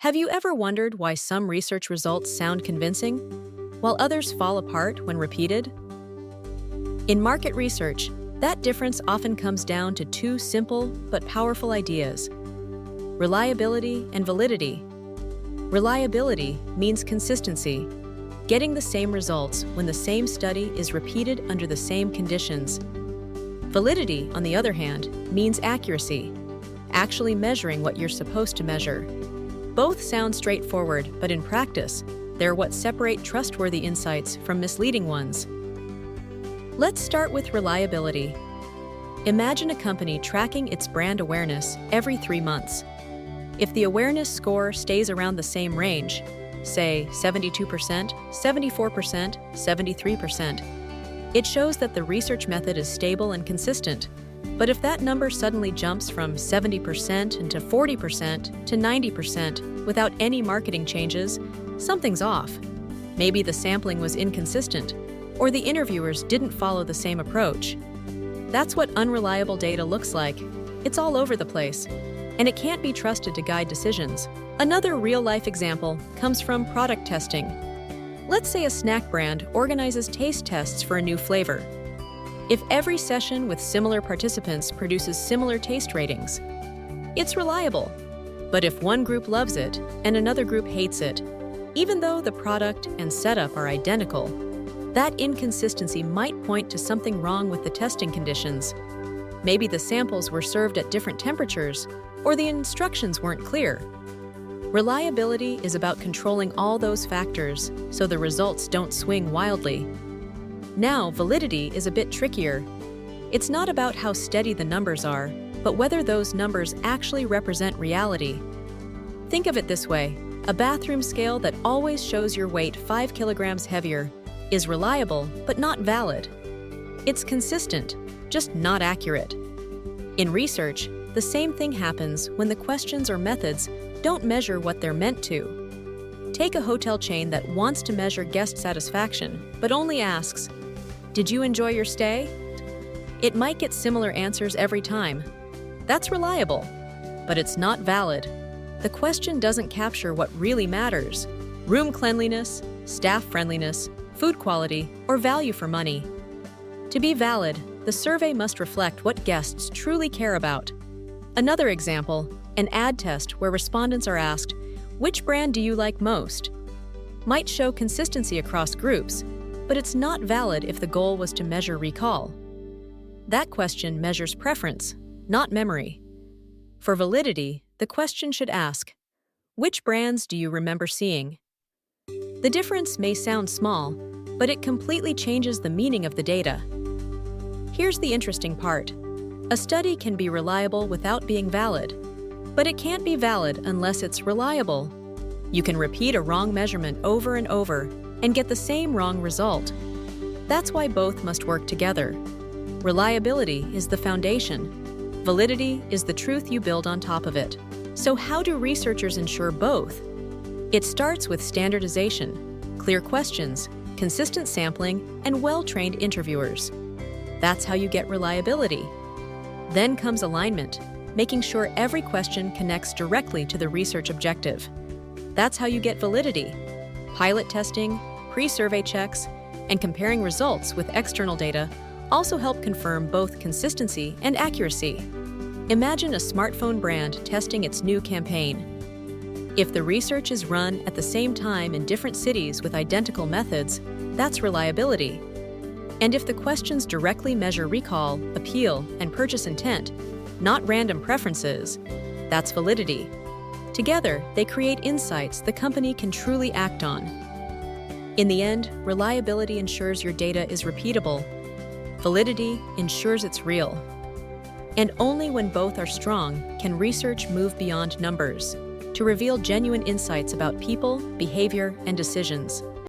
Have you ever wondered why some research results sound convincing, while others fall apart when repeated? In market research, that difference often comes down to two simple but powerful ideas: reliability and validity. Reliability means consistency, getting the same results when the same study is repeated under the same conditions. Validity, on the other hand, means accuracy, actually measuring what you're supposed to measure. Both sound straightforward, but in practice, they're what separate trustworthy insights from misleading ones. Let's start with reliability. Imagine a company tracking its brand awareness every 3 months. If the awareness score stays around the same range, say 72%, 74%, 73%, it shows that the research method is stable and consistent. But if that number suddenly jumps from 70% into 40% to 90% without any marketing changes, something's off. Maybe the sampling was inconsistent, or the interviewers didn't follow the same approach. That's what unreliable data looks like. It's all over the place, and it can't be trusted to guide decisions. Another real-life example comes from product testing. Let's say a snack brand organizes taste tests for a new flavor. If every session with similar participants produces similar taste ratings, it's reliable. But if one group loves it and another group hates it, even though the product and setup are identical, that inconsistency might point to something wrong with the testing conditions. Maybe the samples were served at different temperatures, or the instructions weren't clear. Reliability is about controlling all those factors so the results don't swing wildly. Now, validity is a bit trickier. It's not about how steady the numbers are, but whether those numbers actually represent reality. Think of it this way: a bathroom scale that always shows your weight 5 kilograms heavier is reliable, but not valid. It's consistent, just not accurate. In research, the same thing happens when the questions or methods don't measure what they're meant to. Take a hotel chain that wants to measure guest satisfaction, but only asks, "Did you enjoy your stay?" It might get similar answers every time. That's reliable, but it's not valid. The question doesn't capture what really matters: room cleanliness, staff friendliness, food quality, or value for money. To be valid, the survey must reflect what guests truly care about. Another example, an ad test where respondents are asked, "Which brand do you like most?" might show consistency across groups, but it's not valid if the goal was to measure recall. That question measures preference, not memory. For validity, the question should ask, "Which brands do you remember seeing?" The difference may sound small, but it completely changes the meaning of the data. Here's the interesting part. A study can be reliable without being valid, but it can't be valid unless it's reliable. You can repeat a wrong measurement over and over and get the same wrong result. That's why both must work together. Reliability is the foundation. Validity is the truth you build on top of it. So how do researchers ensure both? It starts with standardization, clear questions, consistent sampling, and well-trained interviewers. That's how you get reliability. Then comes alignment, making sure every question connects directly to the research objective. That's how you get validity. Pilot testing, pre-survey checks, and comparing results with external data also help confirm both consistency and accuracy. Imagine a smartphone brand testing its new campaign. If the research is run at the same time in different cities with identical methods, that's reliability. And if the questions directly measure recall, appeal, and purchase intent, not random preferences, that's validity. Together, they create insights the company can truly act on. In the end, reliability ensures your data is repeatable. Validity ensures it's real. And only when both are strong can research move beyond numbers to reveal genuine insights about people, behavior, and decisions.